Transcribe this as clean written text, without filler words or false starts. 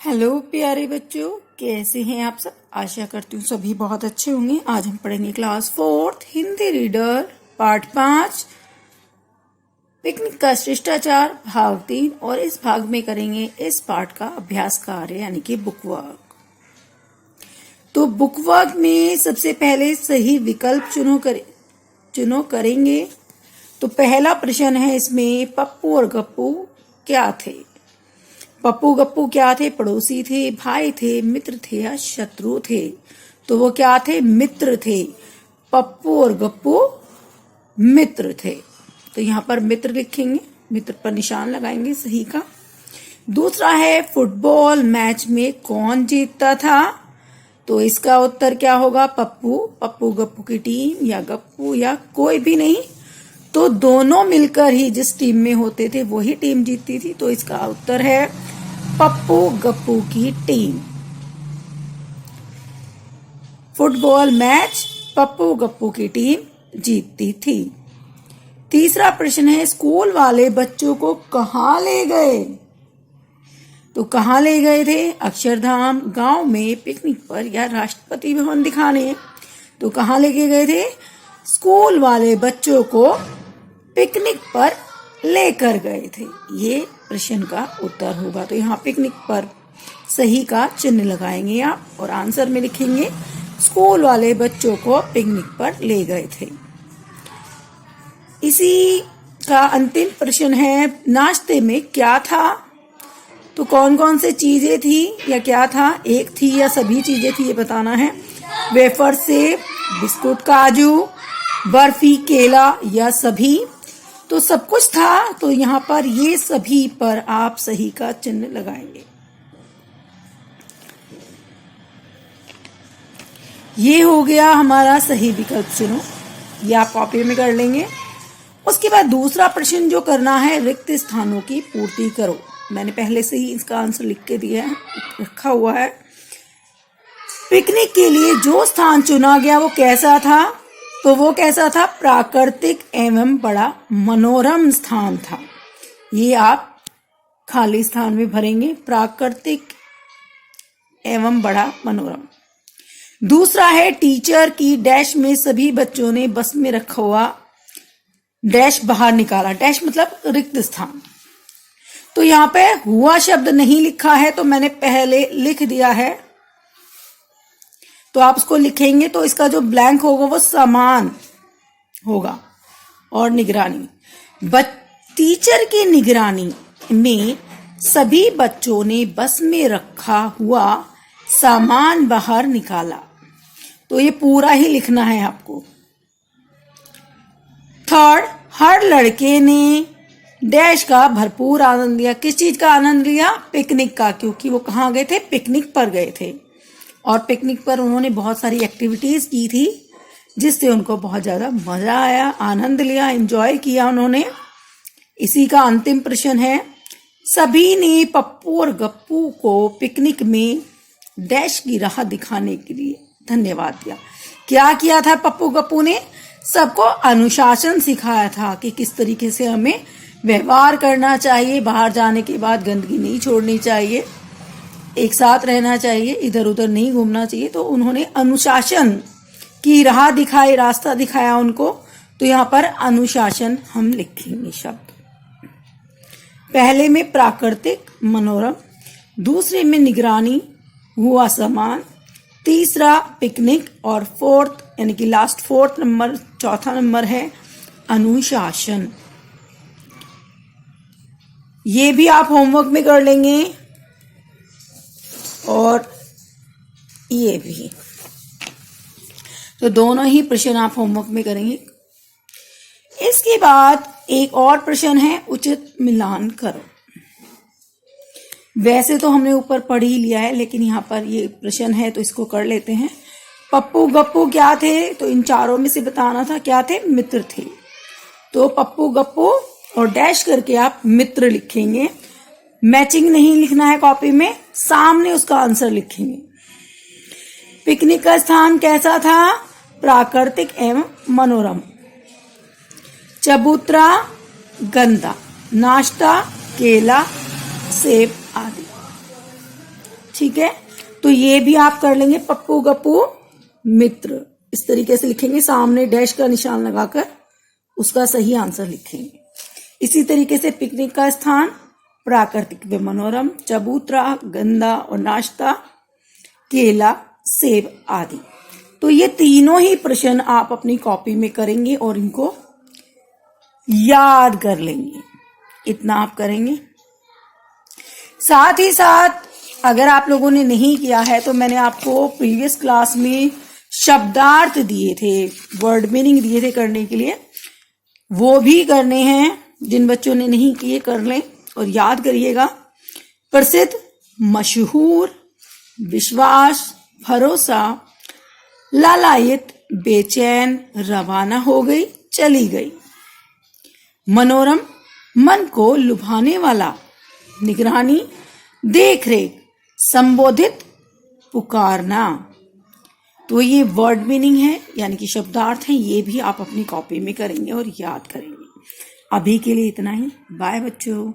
Hello प्यारे बच्चों, कैसे हैं आप सब। आशा करती हूँ सभी बहुत अच्छे होंगे। आज हम पढ़ेंगे class 4 Hindi reader part 5 picnic का शिष्टाचार भाग 3 और इस भाग में करेंगे इस पार्ट का अभ्यास कार्य यानी कि बुक वर्क। तो बुक वर्क में सबसे पहले सही विकल्प चुनो करेंगे। तो पहला प्रश्न है इसमें, पप्पू और गप्पू क्या थे। पप्पू गप्पू क्या थे? पड़ोसी थे, भाई थे, मित्र थे या शत्रु थे। तो वो क्या थे? मित्र थे। पप्पू और गप्पू मित्र थे। तो यहाँ पर मित्र लिखेंगे, मित्र पर निशान लगाएंगे सही का। दूसरा है, फुटबॉल मैच में कौन जीतता था। तो इसका उत्तर क्या होगा? पप्पू। पप्पू गप्पू की टीम या गप्पू या कोई भी नहीं, तो दोनों मिलकर ही जिस टीम में होते थे वही टीम जीतती थी। तो इसका उत्तर है पप्पू गप्पू की team. Football match Pappu Gappu की टीम जीतती थी। तीसरा प्रश्न है, स्कूल वाले बच्चों को कहाँ ले गए। तो कहाँ ले गए थे? अक्षरधाम, गांव में, पिकनिक पर या राष्ट्रपति भवन दिखाने। तो कहाँ लेके गए थे? स्कूल वाले बच्चों को पिकनिक पर लेकर गए थे। ये प्रश्न का उत्तर होगा। तो यहाँ पिकनिक पर सही का चिन्ह लगाएंगे आप और आंसर में लिखेंगे स्कूल वाले बच्चों को पिकनिक पर ले गए थे। इसी का अंतिम प्रश्न है, नाश्ते में क्या था। तो कौन कौन से चीजें थी या क्या था? एक थी या सभी चीजें थी, ये बताना है। वेफर, सेब, बिस्कुट, काजू, बर्फी, केला या सभी। तो सब कुछ था। तो यहाँ पर ये सभी पर आप सही का चिन्ह लगाएंगे। ये हो गया हमारा सही विकल्प चुनो, ये आप कॉपी में कर लेंगे। उसके बाद दूसरा प्रश्न जो करना है, रिक्त स्थानों की पूर्ति करो। मैंने पहले से ही इसका आंसर लिख के दिया है, रखा हुआ है। पिकनिक के लिए जो स्थान चुना गया वो कैसा था? तो वो कैसा था? प्राकृतिक एवं बड़ा मनोरम स्थान था। ये आप खाली स्थान में भरेंगे, प्राकृतिक एवं बड़ा मनोरम। दूसरा है, टीचर की डैश में सभी बच्चों ने बस में रखा हुआ डैश बाहर निकाला। डैश मतलब रिक्त स्थान। तो यहाँ पे हुआ शब्द नहीं लिखा है, तो मैंने पहले लिख दिया है, तो आप उसको लिखेंगे। तो इसका जो ब्लैंक होगा वो समान होगा। और निगरानी, टीचर की निगरानी में सभी बच्चों ने बस में रखा हुआ सामान बाहर निकाला। तो ये पूरा ही लिखना है आपको। थर्ड, हर लड़के ने डैश का भरपूर आनंद लिया। किस चीज का आनंद लिया? पिकनिक का, क्योंकि वो कहाँ गए थे? पिकनिक पर गए थे। और पिकनिक पर उन्होंने बहुत सारी एक्टिविटीज की थी जिससे उनको बहुत ज्यादा मजा आया, आनंद लिया, एंजॉय किया उन्होंने। इसी का अंतिम प्रश्न है, सभी ने पप्पू और गप्पू को पिकनिक में डैश की राह दिखाने के लिए धन्यवाद दिया। क्या किया था पप्पू गप्पू ने? सबको अनुशासन सिखाया था कि किस तरीके से हमें व्यवहार करना चाहिए, बाहर जाने के बाद गंदगी नहीं छोड़नी चाहिए, एक साथ रहना चाहिए, इधर उधर नहीं घूमना चाहिए। तो उन्होंने अनुशासन की राह दिखाई, रास्ता दिखाया उनको। तो यहाँ पर अनुशासन हम लिखेंगे शब्द। पहले में प्राकृतिक मनोरम, दूसरे में निगरानी, हुआ समान, तीसरा पिकनिक, और फोर्थ यानी कि लास्ट फोर्थ नंबर, चौथा नंबर है अनुशासन। ये भी आप होमवर्क में कर लेंगे और ये भी। तो दोनों ही प्रश्न आप होमवर्क में करेंगे। इसके बाद एक और प्रश्न है, उचित मिलान करो। वैसे तो हमने ऊपर पढ़ ही लिया है, लेकिन यहाँ पर ये प्रश्न है तो इसको कर लेते हैं। पप्पू गप्पू क्या थे? तो इन चारों में से बताना था क्या थे? मित्र थे। तो पप्पू गप्पू और डैश करके आप मित्र लिखेंगे। मैचिंग नहीं लिखना है कॉपी में, सामने उसका आंसर लिखेंगे। पिकनिक का स्थान कैसा था? प्राकृतिक एवं मनोरम। चबूतरा गंदा, नाश्ता केला, सेब आदि। ठीक है, तो ये भी आप कर लेंगे। पप्पू गप्पू मित्र, इस तरीके से लिखेंगे, सामने डैश का निशान लगाकर उसका सही आंसर लिखेंगे। इसी तरीके से पिकनिक का स्थान, प्राकृतिक व मनोरम, चबूतरा, गंदा और नाश्ता, केला, सेब आदि। तो ये तीनों ही प्रश्न आप अपनी कॉपी में करेंगे और इनको याद कर लेंगे। इतना आप करेंगे। साथ ही साथ अगर आप लोगों ने नहीं किया है तो मैंने आपको प्रीवियस क्लास में शब्दार्थ दिए थे, वर्ड मीनिंग दिए थे करने के लिए, वो भी करने हैं। जिन बच्चों ने नहीं किए कर लें और याद करिएगा। प्रसिद्ध, मशहूर, विश्वास, भरोसा, लालायित, बेचैन, रवाना हो गई, चली गई। मनोरम, मन को लुभाने वाला, निगरानी, देख रेख, संबोधित, पुकारना। तो ये वर्ड मीनिंग है, यानी कि शब्दार्थ है, ये भी आप अपनी कॉपी में करेंगे और याद करेंगे। अभी के लिए इतना ही। बाय बच्चों।